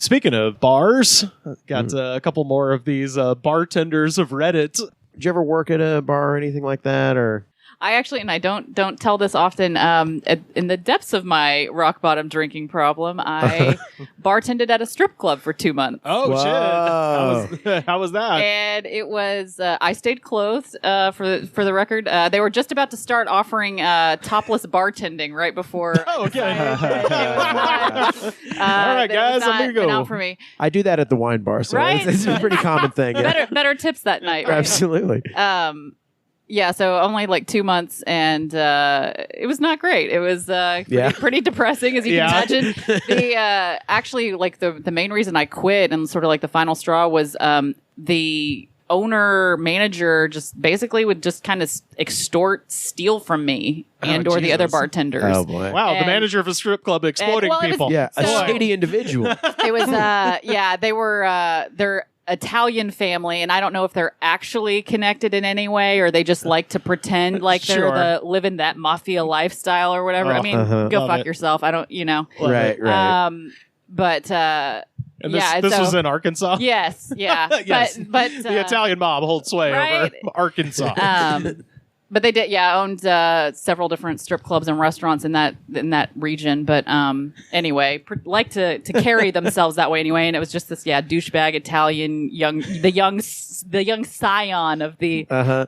Speaking of bars, got a couple more of these bartenders of Reddit. Did you ever work at a bar or anything like that, or? I actually, and I don't tell this often, in the depths of my rock bottom drinking problem, I bartended at a strip club for 2 months. Oh, Whoa. shit. How was that? And it was, I stayed clothed, for the record. They were just about to start offering topless bartending right before. Oh, okay. All right, guys, I'm going to go. Out for me. I do that at the wine bar, so Right? it's a pretty common thing. Yeah. Better tips that night. Right? Absolutely. Yeah, so only like 2 months, and it was not great. It was pretty depressing, as you can imagine. The actually, like the main reason I quit and sort of like the final straw was the owner manager just basically would just kind of steal from me or the other bartenders. Oh boy! Wow, And- the manager of a strip club exploiting people. Yeah, a So- shady individual. It was they were they're Italian family, and I don't know if they're actually connected in any way or they just like to pretend like Sure. they're living that mafia lifestyle or whatever. I mean, go Love fuck it. yourself. I don't, Right. But And this, yeah, this so- was in Arkansas? yes, yeah, Yes. but The Italian mob holds sway right? over Arkansas. But they did, owned several different strip clubs and restaurants in that region. But anyway, like to carry themselves that way anyway. And it was just this douchebag Italian the young scion of the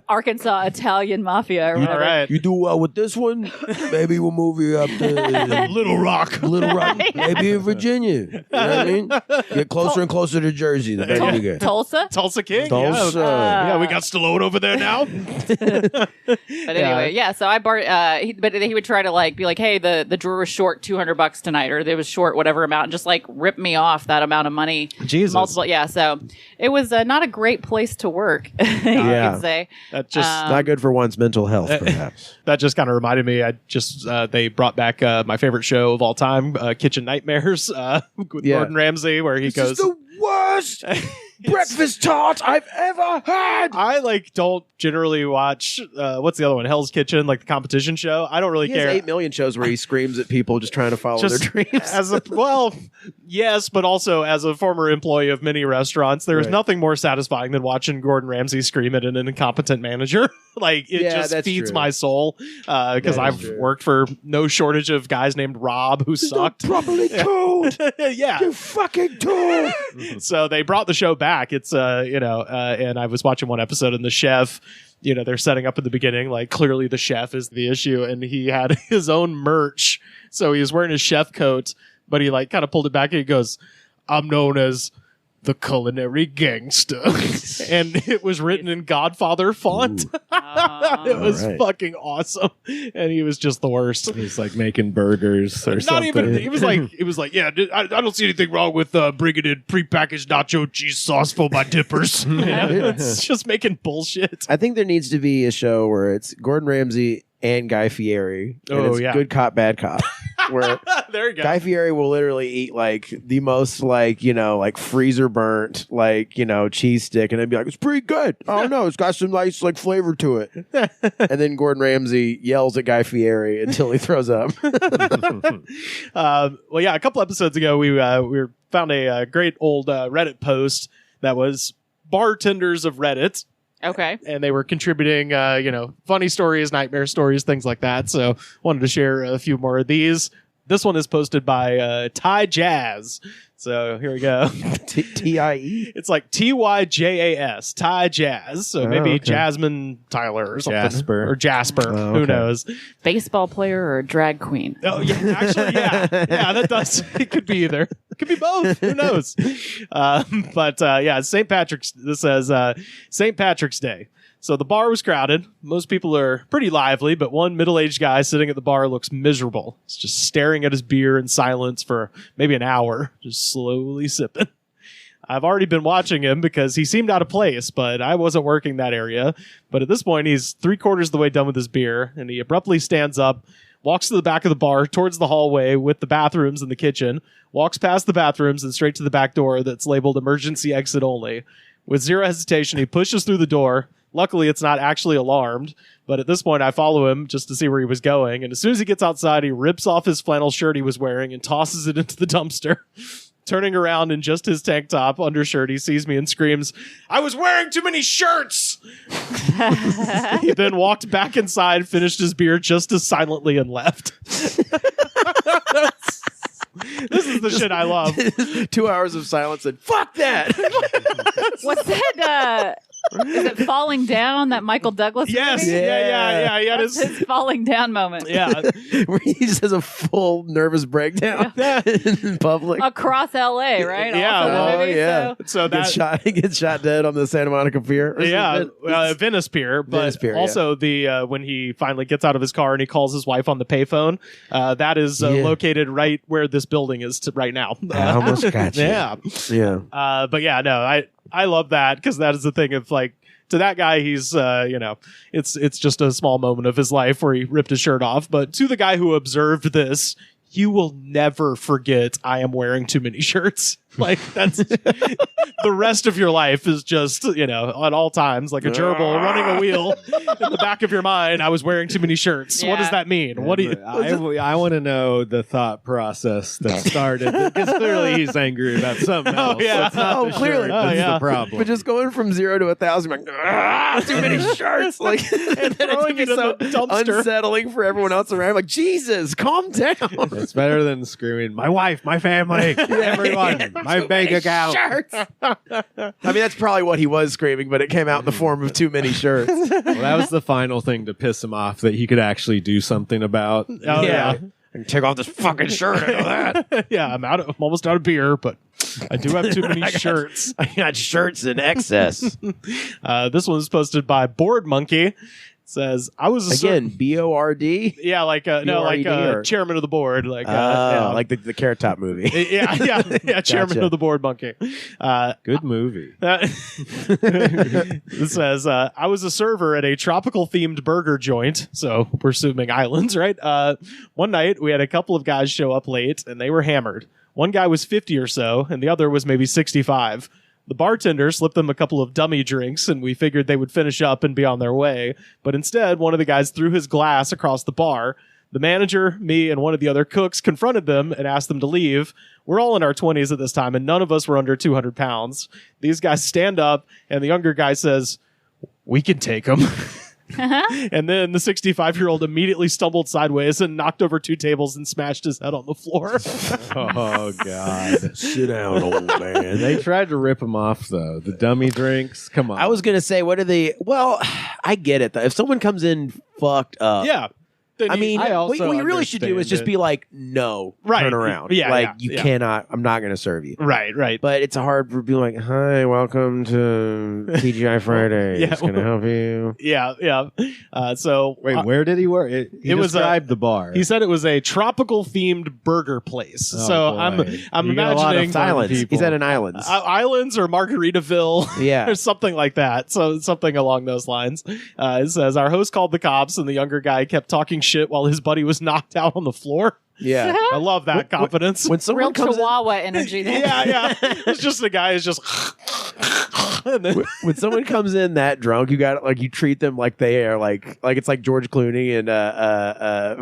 Arkansas Italian mafia or whatever. All right. You do well with this one, maybe we'll move you up to Little Rock. Little Rock, maybe in Virginia. You know what I mean? Get closer and closer to Jersey, the better you get. Tulsa. Tulsa King? Tulsa. Yeah, we got Stallone over there now. But anyway, so I but he would try to be like, hey, the drawer was short $200 tonight, or it was short whatever amount, and just rip me off that amount of money. Jesus. Multiple, so it was not a great place to work. You could say That just Not good for one's mental health, perhaps. that just kind of reminded me. They brought back my favorite show of all time, Kitchen Nightmares, with Gordon Ramsay, where he goes. This is the worst breakfast tart I've ever had. I don't generally watch what's the other one, Hell's Kitchen, like the competition show. I don't really He care. has 8 million shows where he screams at people just trying to follow their dreams. Yes, but also as a former employee of many restaurants, there is Right. nothing more satisfying than watching Gordon Ramsay scream at an incompetent manager. Just that's feeds true. my soul because That is I've true. worked for no shortage of guys named Rob who sucked. Properly told. Yeah. You fucking told. So they brought the show back. It's and I was watching one episode, and the chef, they're setting up at the beginning, clearly the chef is the issue, and he had his own merch. So he was wearing his chef coat, but he kind of pulled it back and he goes, "I'm known as the culinary gangster." And it was written in Godfather font. It was fucking awesome. And he was just the worst. He's making burgers or Not something. even. He was like, yeah. I don't see anything wrong with bringing in prepackaged nacho cheese sauce for my dippers. It's just making bullshit. I think there needs to be a show where it's Gordon Ramsay and Guy Fieri. And Oh, it's yeah. Good cop, bad cop. Where There you go. Guy Fieri will literally eat the most freezer burnt cheese stick, and they'd be like, "It's pretty good. Oh no, it's got some nice four to it." And then Gordon Ramsay yells at Guy Fieri until he throws up. A couple episodes ago, we found a great old Reddit post that was Bartenders of Reddit. okay. And they were contributing, funny stories, nightmare stories, things like that. So wanted to share a few more of these. This one is posted by Ty Jazz. So here we go. TIE. It's like TYJAS, Ty Jazz. So maybe okay. Jasmine Tyler or something. Jasper. Or Jasper. Oh, Who okay. knows? Baseball player or a drag queen? Oh, yeah. Actually, yeah. Yeah, that does. It could be either. It could be both. Who knows? St. Patrick's. This says St. Patrick's Day. So the bar was crowded. Most people are pretty lively, but one middle-aged guy sitting at the bar looks miserable. He's just staring at his beer in silence for maybe an hour, just slowly sipping. I've already been watching him because he seemed out of place, but I wasn't working that area. But at this point, he's 3/4 of the way done with his beer, and he abruptly stands up, walks to the back of the bar towards the hallway with the bathrooms and the kitchen, walks past the bathrooms and straight to the back door that's labeled emergency exit only. With zero hesitation, he pushes through the door. Luckily, it's not actually alarmed, but at this point, I follow him just to see where he was going. And as soon as he gets outside, he rips off his flannel shirt he was wearing and tosses it into the dumpster. Turning around in just his tank top, undershirt, he sees me and screams, "I was wearing too many shirts!" He then walked back inside, finished his beer just as silently, and left. This is the shit I love. 2 hours of silence and fuck that. What's that? Is it Falling Down, that Michael Douglas Yes. movie? Yeah. He had That's his falling down moment. Yeah. Where he just has a full nervous breakdown in public. Across LA, right? Yeah, Also the well, movie, yeah. So that Gets shot dead on the Santa Monica Pier. Or Venice Pier, but Venice Pier, also the when he finally gets out of his car and he calls his wife on the payphone, that is located right where this building is right now. I almost got you. Yeah. Yeah. But yeah, no, I love that because that is the thing of like, to that guy, he's it's just a small moment of his life where he ripped his shirt off. But to the guy who observed this, you will never forget I am wearing too many shirts. Like that's the rest of your life is just, at all times, like a gerbil running a wheel in the back of your mind. I was wearing too many shirts. Yeah. What does that mean? What do you? I want to know the thought process that started, because clearly he's angry about something else. Oh, yeah. That's not the Clearly. shirt that's the problem. But just going from 0 to 1,000, like, too many shirts. Like, and then throwing it's it in so the dumpster. unsettling for everyone else around. Like, Jesus, calm down. It's better than screaming, "My wife, my family, everyone, my bank account." Shirts. I mean, that's probably what he was screaming, but it came out in the form of too many shirts. Well, that was the final thing to piss him off that he could actually do something about. Oh, yeah. And take off this fucking shirt. I know that. Yeah, I'm almost out of beer, but I do have too many shirts. I got shirts in excess. This one's posted by Board Monkey. It says, "I was Again, BORD. yeah, like or- chairman of the board, like Like the Carrot Top movie. yeah, chairman Gotcha. of the board monkey." Good movie. It says, "I was a server at a tropical themed burger joint." So we're assuming islands, right? One night we had a couple of guys show up late and they were hammered. One guy was 50 or so and the other was maybe 65. The bartender slipped them a couple of dummy drinks and we figured they would finish up and be on their way. But instead, one of the guys threw his glass across the bar. The manager, me, and one of the other cooks confronted them and asked them to leave. We're all in our 20s at this time, and none of us were under 200 pounds. These guys stand up, and the younger guy says, "We can take them." And then the 65-year-old immediately stumbled sideways and knocked over 2 tables and smashed his head on the floor. Oh, God. Sit down, old man. They tried to rip him off, though. The dummy drinks. Come on. I was going to say, what are they? Well, I get it, though. If someone comes in fucked up. Yeah. I mean, I also what you really should do is understand just it. be like, no, Right. turn around. Yeah, like, yeah, you yeah. cannot, I'm not going to serve you. Right. But it's hard for being like, hi, welcome to TGI Friday. Yeah. It's going to help you. Yeah. So Wait, where did he work? He it was described the bar. he said it was a tropical themed burger place. Oh, so boy. I'm You got a lot of imagining silence. Islands. He's at an island. islands or Margaritaville. Yeah. Or something like that. So something along those lines. It says our host called the cops and the younger guy kept talking shit while his buddy was knocked out on the floor. Yeah. I love that confidence. When someone Real comes in, Chihuahua energy there. yeah. It's just the guy is just and then, when someone comes in that drunk, you got like you treat them like they are like it's like George Clooney and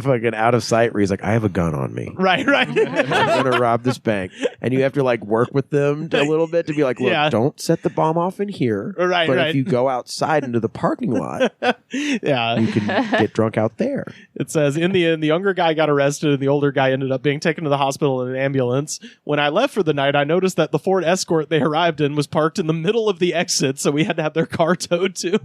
fucking Out of Sight, where he's like, I have a gun on me. right. I'm gonna rob this bank, and you have to like work with them a little bit to be like, look, Yeah. don't set the bomb off in here. Right, but right. if you go outside into the parking lot, Yeah. you can get drunk out there. It says, in the end, the younger guy got arrested and the older guy ended up being taken to the hospital in an ambulance. When I left for the night, I noticed that the Ford Escort they arrived in was parked in the middle of the exit, so we had to have their car towed too.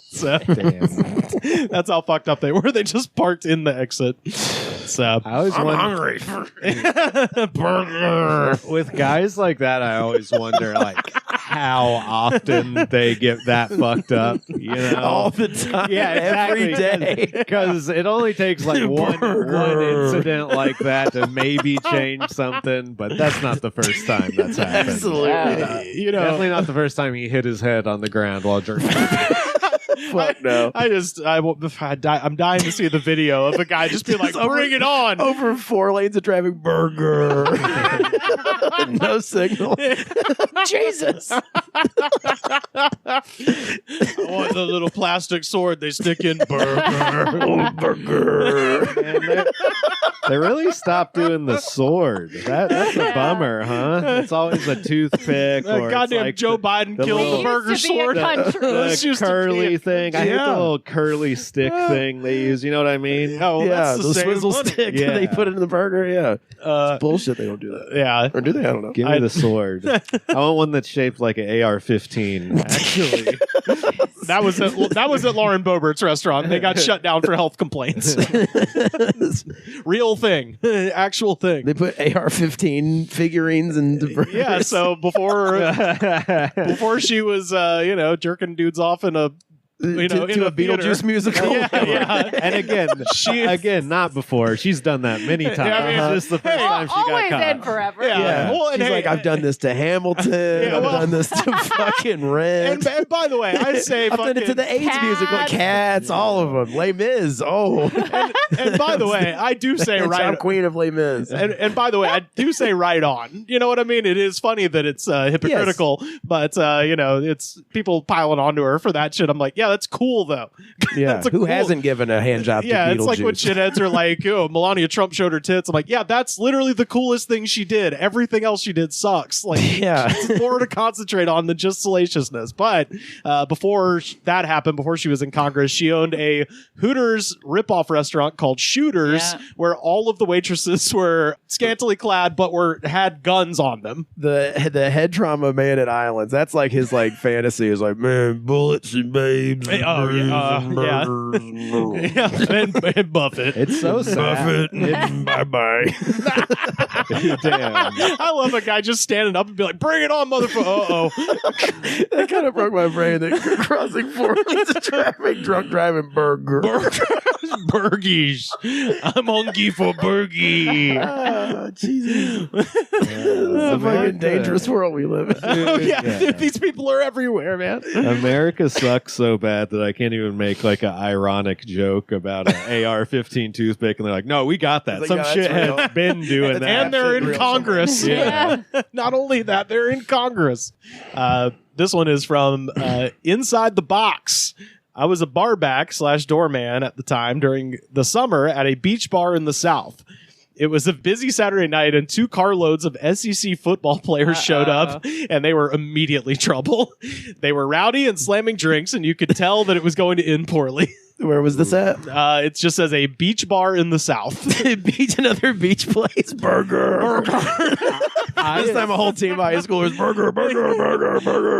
So that's how fucked up they were. They just parked in the exit. So I always wonder, hungry. burger. with guys like that, I always wonder, like, how often they get that fucked up, you know? All the time. Yeah, Every exactly. day. Because it only takes like one incident like that to maybe change something, but that's not the first time that's happened. Absolutely. You know, Definitely not the first time he hit his head on the ground while drinking. Fuck no. I'm dying to see the video of a guy just being like, bring it on. Over 4 lanes of traffic, burger. No signal. Jesus. I want the little plastic sword they stick in. Burger. Oh, burger. Man, they really stopped doing the sword. That's a bummer, huh? It's always a toothpick or goddamn like Joe Biden killed little- the burger Used to be a sword. country. This the used to be curly a- thing. I hate Yeah. the little curly stick thing they use. You know what I mean? Oh, Yeah, that's the the same swizzle money. stick Yeah. they put in the burger. Yeah. Uh, Bullshit, they don't do that. yeah. Or do they? I don't know. Give me the sword. I want one that's shaped like an AR-15. Actually, That was at Lauren Boebert's restaurant. They got shut down for health complaints. Real thing. Actual thing. They put AR-15 figurines in the burgers. Yeah, so before she was jerking dudes off in a to in a a theater. Beetlejuice musical. Yeah. and again, not before. She's done that many times. I mean, It's just the first time she got Always caught. and forever. Yeah. Yeah. Well, and She's hey, like, I've done this to Hamilton. Yeah, well- I've done this to fucking Rent. and by the way, I say I've done it to the AIDS Cats. musical. Cats, all of them. Les Mis. Oh. and by the way, I do say I'm right. queen of Les Mis. And by the way, I do say right on. You know what I mean? It is funny that it's hypocritical, but it's people piling onto her for that shit. I'm like, yeah, that's cool though. Yeah. That's a Who cool- hasn't given a hand job to Yeah, Beetlejuice? it's like when shitheads are like, oh, Melania Trump showed her tits. I'm like, yeah, that's literally the coolest thing she did. Everything else she did sucks. Like, Yeah. it's more to concentrate on than just salaciousness. But before that happened, before she was in Congress, she owned a Hooters ripoff restaurant called Shooters, Yeah. where all of the waitresses were scantily clad but had guns on them. the head trauma man at Islands. That's like his fantasy is like, man, bullets and babes. And Oh, yeah, bruises and yeah. murders and murders. Yeah, and Buffett. It's so sad. Bye bye. Damn. I love a guy just standing up and be like, bring it on, motherfucker. Uh-oh. That kind of broke my brain. That crossing 4 lanes of traffic, drunk driving burger. Burgies. I'm hungry for burgie. Ah, Jesus. It's a fucking dangerous world we live in. Oh, yeah. Yeah. These people are everywhere, man. America sucks so bad that I can't even make like an ironic joke about an AR-15 toothpick, and they're like, "No, we got that. Like, Some no, that's shithead's real. been doing that." And they're shit in real Congress. Yeah. Not only that, they're in Congress. This one is from Inside the Box. I was a barback / doorman at the time during the summer at a beach bar in the South. It was a busy Saturday night, and 2 carloads of SEC football players showed up, and they were immediately trouble. They were rowdy and slamming drinks, and you could tell that it was going to end poorly. Where was this at? It just says a beach bar in the South. Another beach place. Burger. This time a whole team of high schoolers. Burger.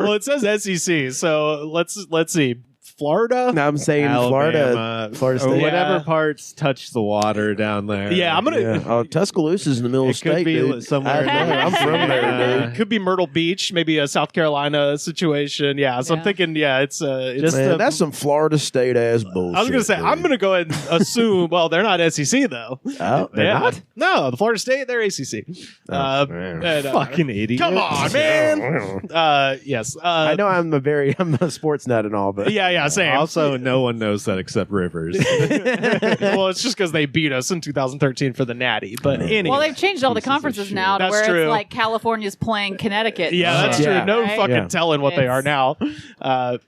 Well, it says SEC, so let's see. Florida? Now I'm saying Alabama, Florida or State. whatever Yeah. parts touch the water down there. Yeah, I'm gonna. Yeah. Oh, Tuscaloosa's in the middle of It could state, be dude. somewhere. I know. I'm from there, dude. Could be Myrtle Beach, maybe a South Carolina situation. Yeah, so I'm Yeah. thinking, it's Just Man, that's some Florida State ass bullshit. I was gonna say, I'm gonna go ahead and assume. Well, they're not SEC though. Oh, they're Yeah. not? No, the Florida State, they're ACC. man. and, fucking idiot. Come on, man. Yes. I know I'm a sports nut and all, but Yeah, same. Also, no one knows that except Rivers. Well, it's just because they beat us in 2013 for the Natty. But anyway. Well, they've changed all the Pieces of conferences shit. now to That's where true. it's like California's playing Connecticut. Yeah, that's Yeah. true. No Right? fucking Yeah. telling what they are It's- now.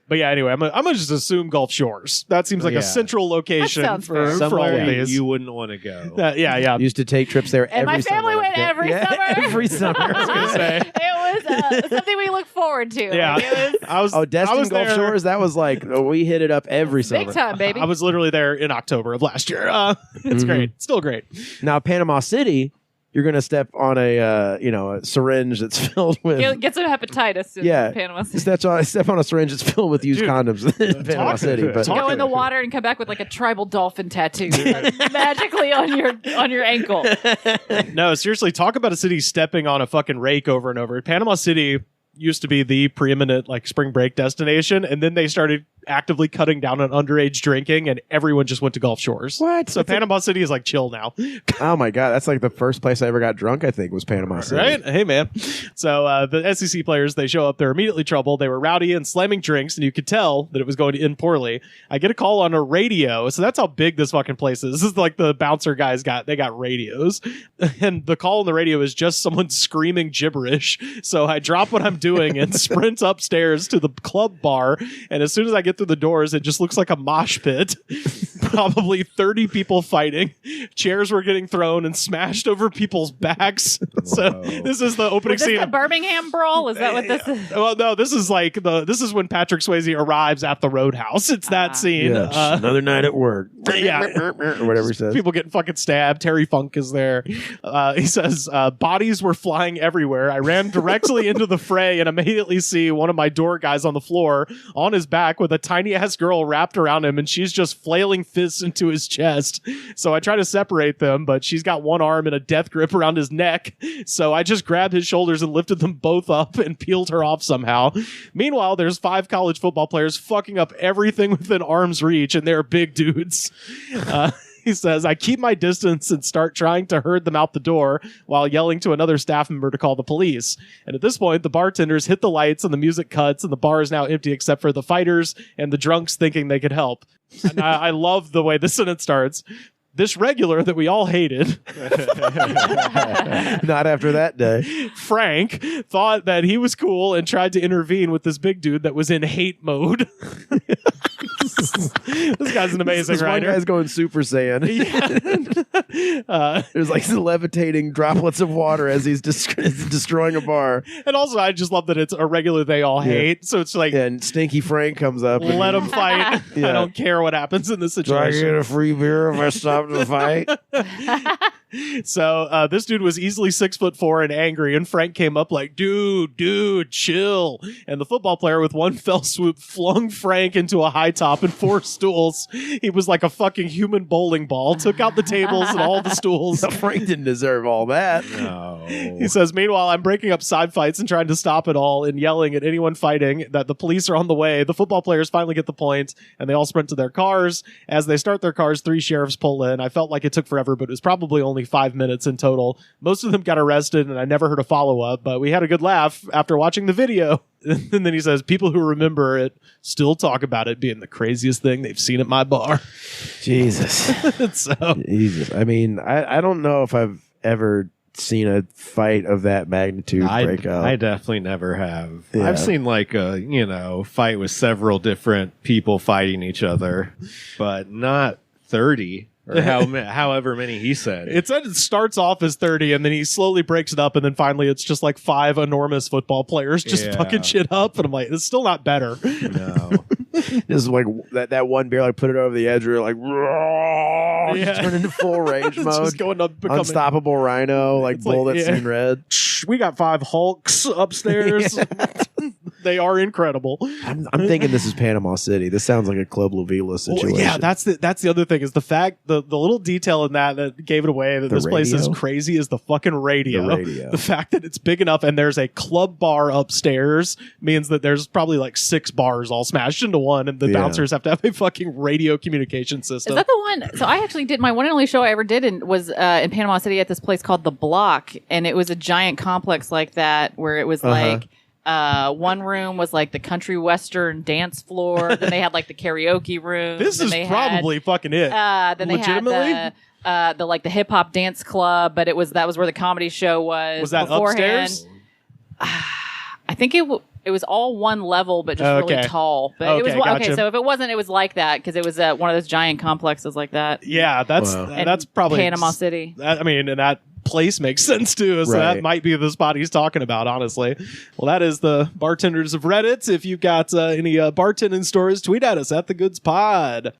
But yeah, anyway, I'm gonna just assume Gulf Shores. That seems like Yeah. a central location sounds for, fair. for all Somewhere of these. you wouldn't want to go. Yeah. used to take trips there And every my family summer. went every Yeah, summer. Every summer. I was gonna say. It was something we look forward to. Yeah. Like, it was Oh, Destin I was Gulf there. Shores. That was like we hit it up every summer. big time, baby. I was literally there in October of last year. It's great. Still great. Now, Panama City, you're gonna step on a syringe that's filled with. Get some hepatitis in Yeah. Panama City. Step on a syringe that's filled with used Dude, condoms in Panama City. But Go in the water and come back with like a tribal dolphin tattoo like, magically on your ankle. No, seriously, talk about a city stepping on a fucking rake over and over. Panama City used to be the preeminent like spring break destination, and then they started actively cutting down on underage drinking, and everyone just went to Gulf Shores. What? So Panama City is like chill now. Oh my God. That's like the first place I ever got drunk, I think, was Panama City. Right? Hey, man. So the SEC players, they show up. They're immediately troubled. They were rowdy and slamming drinks, and you could tell that it was going to end poorly. I get a call on a radio. So that's how big this fucking place is. This is like the bouncer guys they got radios. And the call on the radio is just someone screaming gibberish. So I drop what I'm doing and sprint upstairs to the club bar. And as soon as I get through the doors, it just looks like a mosh pit. Probably 30 people fighting. Chairs were getting thrown and smashed over people's backs. So this is the opening Was this scene. the Birmingham brawl? Is that what this is? Well, no, this is when Patrick Swayze arrives at the Roadhouse. It's that scene. Yeah, another night at work. Yeah. Or whatever he says. People getting fucking stabbed. Terry Funk is there. He says, bodies were flying everywhere. I ran directly into the fray and immediately see one of my door guys on the floor on his back with a tiny ass girl wrapped around him, and she's just flailing fists into his chest. So I try to separate them, but she's got one arm in a death grip around his neck. So I just grabbed his shoulders and lifted them both up and peeled her off somehow. Meanwhile, there's 5 college football players fucking up everything within arm's reach, and they're big dudes. He says, I keep my distance and start trying to herd them out the door while yelling to another staff member to call the police. And at this point, the bartenders hit the lights and the music cuts, and the bar is now empty except for the fighters and the drunks thinking they could help. And I love the way this sentence starts. This regular that we all hated, Not after that day. Frank, thought that he was cool and tried to intervene with this big dude that was in hate mode. This guy's an amazing This one writer. guy's going Super Saiyan. There's like levitating droplets of water as he's destroying a bar. And also, I just love that it's a regular they all hate. So it's like, And Stinky Frank comes up. and let them fight. Yeah. I don't care what happens in this Do I situation. get a free beer if I stop the fight? So this dude was easily 6'4" and angry, and Frank came up like, dude, chill. And the football player with one fell swoop flung Frank into a high top and 4 stools. He was like a fucking human bowling ball, took out the tables and all the stools. Frank didn't deserve all that. No. He says, meanwhile, I'm breaking up side fights and trying to stop it all and yelling at anyone fighting that the police are on the way. The football players finally get the point, and they all sprint to their cars. As they start their cars, 3 sheriffs pull in. I felt like it took forever, but it was probably only 5 minutes in total. Most of them got arrested, and I never heard a follow-up, but we had a good laugh after watching the video. And then he says, people who remember it still talk about it being the craziest thing they've seen at my bar. Jesus. So, Jesus. I mean, I don't know if I've ever seen a fight of that magnitude break out. I definitely never have. Yeah. I've seen like a fight with several different people fighting each other, but not 30 or however many he said. it said it starts off as 30, and then he slowly breaks it up, and then finally it's just like 5 enormous football players just Yeah. fucking shit up. And I'm like, it's still not better. No. This is like that one beer, like put it over the edge, or like Yeah. turn into full range It's mode. just going up, becoming, Unstoppable Rhino, like It's like, bull that's yeah. seen red. we got 5 Hulks upstairs. They are incredible. I'm thinking this is Panama City. This sounds like a Club La Vila situation. Well, yeah, that's the other thing is the fact the little detail in that gave it away that The this place is radio? crazy is the fucking radio. The radio. The fact that it's big enough and there's a club bar upstairs means that there's probably like 6 bars all smashed into one, and the Yeah. bouncers have to have a fucking radio communication system. Is that the one? So I actually did my one and only show I ever did was in Panama City at this place called The Block, and it was a giant complex like that where it was like one room was like the country western dance floor. Then they had like the karaoke room. This then is they probably fucking it. Then they Legitimately? had the hip hop dance club, but that was where the comedy show was. Was that beforehand. upstairs? I think it was all one level, but just really Okay. tall. But it was Okay, gotcha. okay. So if it wasn't, it was like that because it was one of those giant complexes like that. Yeah, that's Wow. that's probably Panama City. I mean, and that place makes sense too. So Right. that might be the spot he's talking about, honestly. Well, that is the Bartenders of Reddit. If you've got any bartending stories, tweet at us at The Goods Pod.